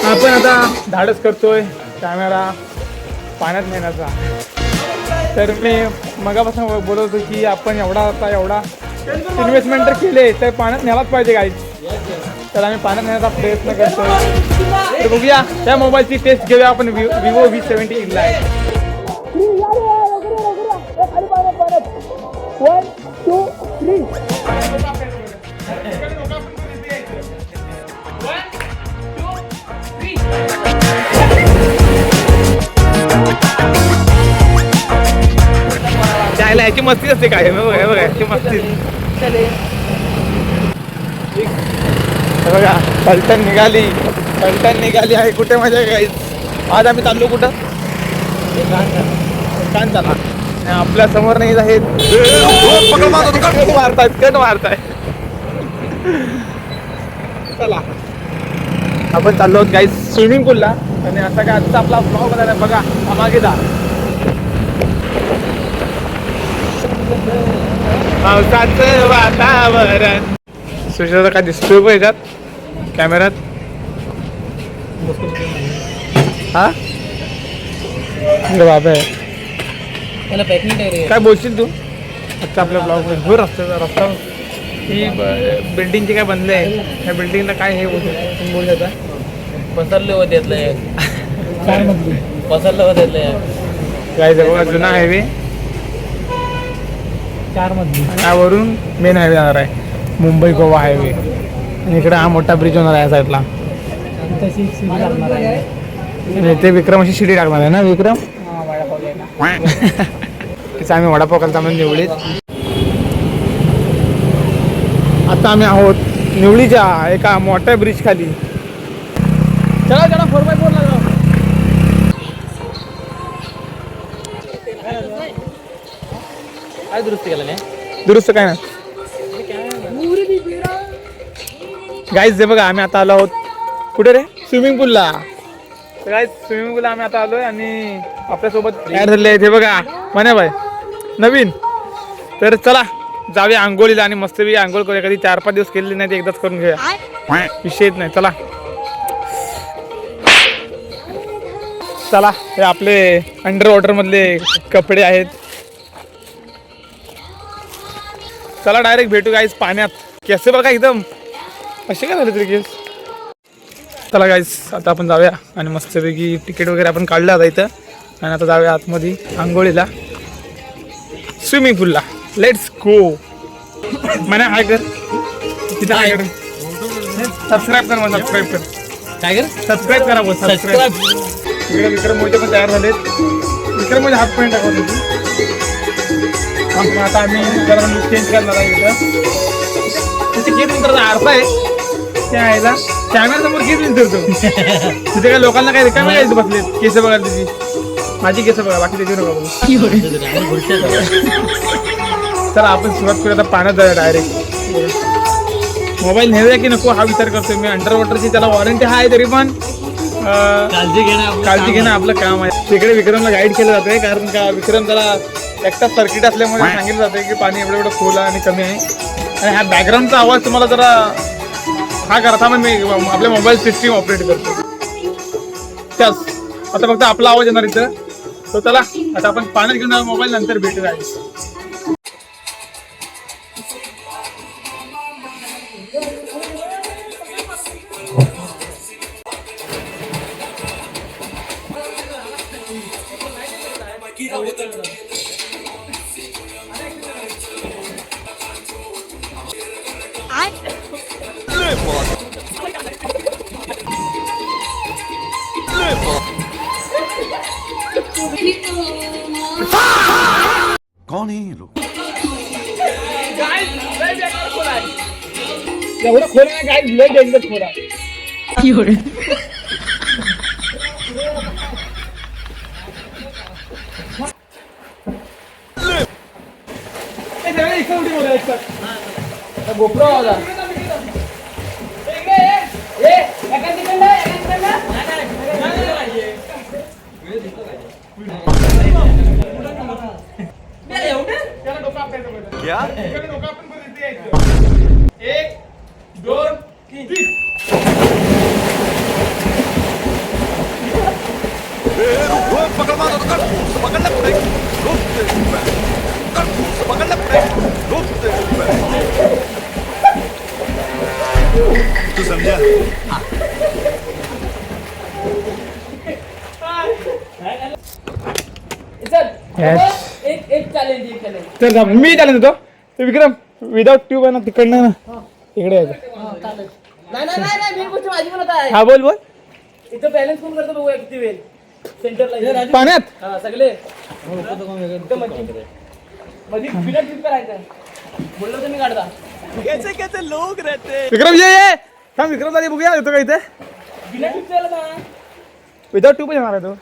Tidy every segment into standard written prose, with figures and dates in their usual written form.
आपण आता धाडस करतोय कॅमेरा पाण्यात नेण्याचा. तर मी मगापासून बोलत होतो की आपण एवढा इन्व्हेस्टमेंट तर केले तर पाण्यात न्यायलाच पाहिजे गाईज. तर आम्ही पाण्यात नेण्याचा प्रयत्न करतोय. तर बघूया त्या मोबाईलची टेस्ट घेऊया आपण. Vivo V70 Lite. 1 2 3 जायला याची मस्ती असते काय बघा याची मस्ती. बघा पलटण निघाली आहे. कुठे मजा गाईज. आज आम्ही चाललो कुठं कांताला. आपल्या समोर नाही आहेत. कट मारताय. चला आपण चाललो आहोत गाईज स्विमिंग पूलला. आणि आता काय आजचा आपला ब्लॉग बनायला बघा मागे जा. पावसाचं वातावरण. सुशांत काय दिसतोय बघ याच्यात कॅमेऱ्यात. हा बाबा काय बोलशील तू आता आपल्या ब्लॉग मध्ये. रस्ता ही बिल्डिंगचे काय बनले आहे. त्या बिल्डिंगला काय हे बोलतो बोल जाता पसरले होत येतलंय. काय म्हटली पसरलं होत येतलंय. काय जवळ जुना हायवे 4 मधली. त्यावरून मेन हायवे जाणार आहे मुंबई गोवा हायवे. आणि इकडे हा मोठा ब्रिज होणार आहे या साईडला. ते विक्रम अशी शिडी टाकणार आहे ना विक्रम. तिचा आम्ही वडापाव खालचा म्हणजे निवडीत. आता आम्ही आहोत निवडीच्या एका मोठ्या ब्रिज खाली. चला 4x4 ला जाऊ. काय दुरुस्त केलं नाही. दुरुस्त काय ना गाईज. हे बघा आम्ही आता आलो आहोत कुठे रे स्विमिंग पूलला. तर गाईज स्विमिंग पूलला आम्ही आता आलोय. आणि आपल्यासोबत ॲड झाले आहेत हे बघा म्हणे बाय नवीन. तर चला जाऊया आंघोळीला आणि मस्तपैकी आंघोळ करूया. कधी 4-5 दिवस केलेली नाही ते एकदाच करून घेऊया. विषयच नाही. चला हे आपले अंडर वॉटर मधले कपडे आहेत. चला डायरेक्ट भेटू गाईज पाण्यात. केस बघा एकदम असे काय झाले तरी केस. चला गाईज आता आपण जाऊया आणि मस्तपैकी तिकीट वगैरे आपण काढलं आता इथं. आणि आता जाऊया आतमध्ये आंघोळीला स्विमिंग पूलला. Let's go. म्हणे हाय कर तिथं हाय कर. सबस्क्राईब कर मग सबस्क्राईब कर. काय कर सबस्क्राईब करा मग सबस्क्राईब. इकडे विक्रम मोठे पण तयार झालेत. विक्रम मध्ये हात पॉईंट टाकवतो तू. आता आम्ही जरा लुक चेंज करणार आहे इथं. तिथे केस विंचरचा आरसा आहे त्या यायला कॅमेरा समोर केस विंचरतो. तिथे काय लोकांना काय रिकामी यायचं बसले केस बघायला. तिची माझी केस बघा बाकी त्याची नका बघू. चला आपण सुरुवात करूया आता पाण्यात जाऊया डायरेक्ट. मोबाईल नेऊया की नको हा विचार करतोय मी. अंडर वॉटरची त्याला वॉरंटी आहे तरी पण काळजी घेणं आपलं काम आहे. तिकडे विक्रमला गाईड केलं जातंय कारण का विक्रम त्याला एकटा सर्किट असल्यामुळे सांगितलं जातं की पाणी एवढं खोल आणि कमी आहे. आणि हा बॅकग्राऊंडचा आवाज तुम्हाला जरा हा करता मग मी आपल्या मोबाईल सिस्टीम ऑपरेट करतो त्याच. आता फक्त आपला आवाज येणार इथं. तो चला आता आपण पाण्यात घेऊन मोबाईल नंतर भेटू गाईज. कौन है ये लोग. एवढं खोल नाही गाईज. लय डेंजर खोल आहे. गोप्रो आला. क्या 1 2 3 तू समझा? एक चॅलेंज तर जा, मी चालेल तो ते विक्रम विदाउट ट्यूब आहे ना तिकडनं ना इकडे यायचं. हा बोल बोल. इथं बॅलन्स कोण करतो बघूया किती वेळ सेंटरला पाण्यात सगळे मध्ये बिना ट्रिप करायचं बोललो तर मी काढता विक्रम ये थांब विक्रम दादी बघूया येतो का इथे बिना ट्रिप केलं ना विदाउट ट्यूब येणार आहे तो.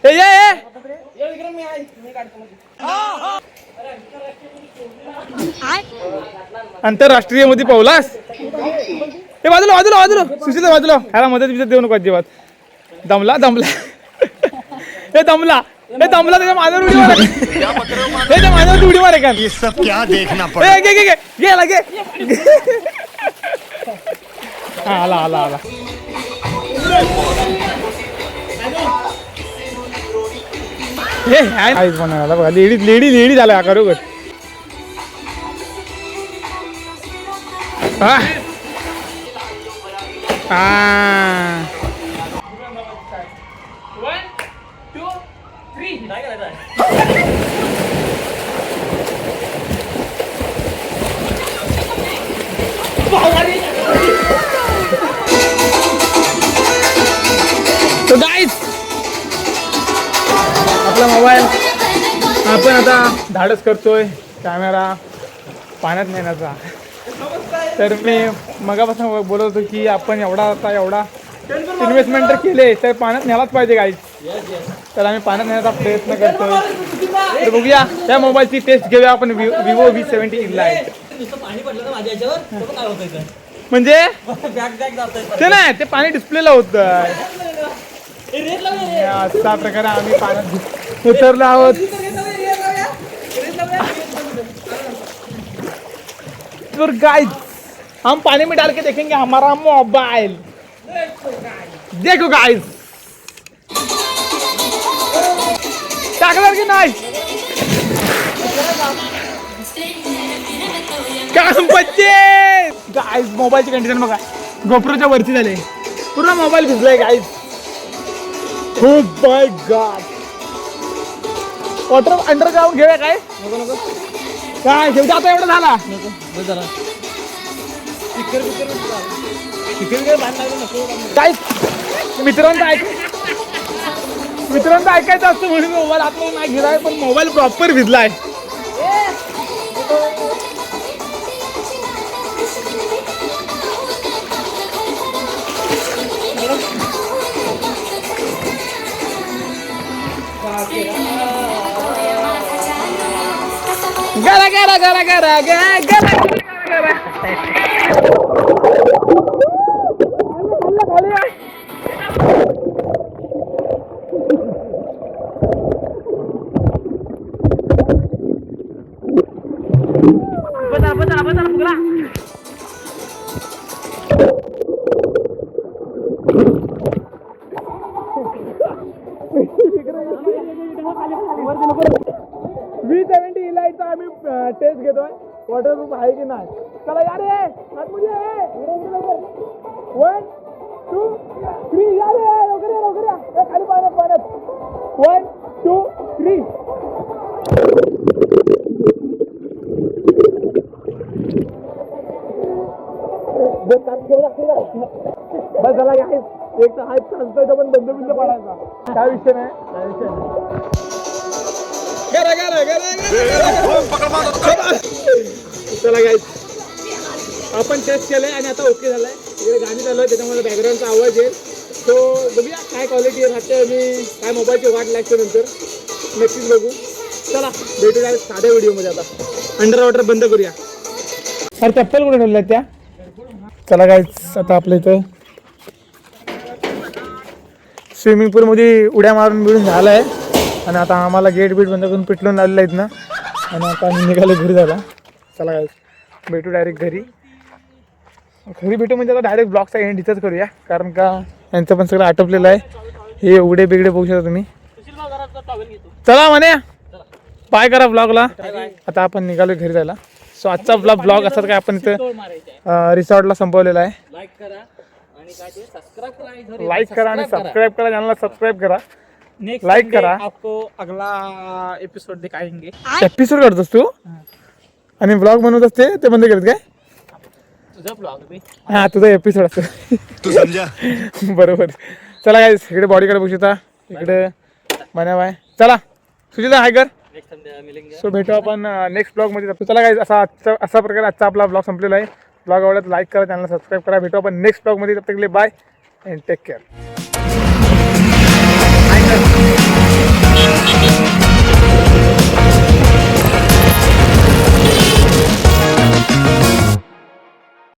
ये विक्रम मी आहे मी काढतो आंतरराष्ट्रीय मध्ये पावलास हे बाजूला बाजूला बाजूला सुशील बाजूला ह्याला मदत विजत देऊ नको अजिबात. दमला हे दमला त्याच्या माझ्यावर उडी मार हे त्या माझ्यावर उडी मारे का ये सब क्या देखना घे आला हे आईच म्हणाला बघा लेडी झाला खरोखर. तो गाईज आपला मोबाईल आपण आता धाडस करतोय कॅमेरा पाण्यात नेण्याचा. तर मी मगापासून बोलत होतो की आपण एवढा इन्व्हेस्टमेंट तर केले तर पाण्यात न्यायलाच पाहिजे गाईज. तर आम्ही पाण्यात नेण्याचा प्रयत्न करतोय. तर बघूया त्या मोबाईलची टेस्ट घेऊया आपण विवो V70 Lite. म्हणजे ते नाही ते पाणी डिस्प्लेला होतं अशा प्रकारे आम्ही पाण्यात उतरलो आहोत. तो गाइस हम पानी में डाल के देखेंगे हमारा मोबाइल. देखो गाइस टाकणार की नाही काम बच्चे. गाइस मोबाईलची कंडिशन बघा गोप्रोच्या वरती झाले पूर्ण मोबाईल भिजलाय गाइस. हो माय गॉड वॉटर अंडरग्राउंड घेऊया काय नको काय शेवटी आता एवढं झाला काय मित्रांचं ऐकायचं असतं म्हणून मोबाईल आपल्याला नाही घेणार पण मोबाईल प्रॉपर भिजलाय. गरा गरा गरा गरा गरा गरा V70 Lite आम्ही टेस्ट घेतोय वॉटरप्रूफ आहे की नाही. चला या रे आतमध्ये 1 2 3 या रे लवकर या खाली पाण्यात 1 2 3 बस झाला काय एक तर हाय सांगतोय पण बंद पाडायचा काय विषय नाही. चला गाईज आपण टेस्ट केलंय आणि आता ओके झालाय. इकडे गाणी चालू आहे त्याच्यामुळे बॅकग्राऊंडचा आवाज येईल. तो बघूया काय क्वालिटी राहते आणि काय मोबाईलची वाट लागते नंतर नक्कीच बघू. चला भेटू जाईल साध्या व्हिडिओमध्ये. आता अंडर वॉटर बंद करूया. अरे चप्पल कुठे ठेवल्या त्या. चला गाईज आता आपल्या इथं स्विमिंग पूलमध्ये उड्या मारून मिळून झालं आहे आणि आता आम्हाला गेट बीट बंद करून पिटलून लावलेलं आहेत ना आणि आता आम्ही निघालो घरी झाला. चला गाईज भेटू डायरेक्ट घरी भेटू म्हणजे आता डायरेक्ट ब्लॉगचा एंड इथंच करूया कारण का यांचं पण सगळं आटोपलेलं आहे हे एवढे बिगडे बघू शकता तुम्ही. चला म्हणे बाय करा ब्लॉगला. आता आपण निघालो घरी जायला. सो आजचा ब्लॉग असा काय आपण इथे रिसॉर्टला संपवलेला आहे. लाईक करा आणि काय ते सबस्क्राइब करा आणि घरी लाईक करा आणि सबस्क्राईब करा, चॅनलला सबस्क्राईब करा. नेक्स्ट like करा. आपको अगला एपिसोड दिखाएंगे. एपिसोड करतोस तू आणि ब्लॉग बनवत असते ते बंद करत काय? तुझा ब्लॉग बी हा तुझा एपिसोड असतो. तू समझा. बरोबर. चला काय इकडे बॉडीकडे बघू शकता, इकडे मनाबाय. चला सुजिता हाय कर. नेक्स्ट टाइम मिलेंगे. सो भेटू आपण नेक्स्ट ब्लॉग मध्ये. चला काय असा प्रकारे आजचा आपला ब्लॉग संपलेला आहे. ब्लॉग आवडला तर लाईक करा, चॅनलला सबस्क्राईब करा. भेटू आपण नेक्स्ट ब्लॉग मध्ये. तब तक बाय अँड टेक केअर.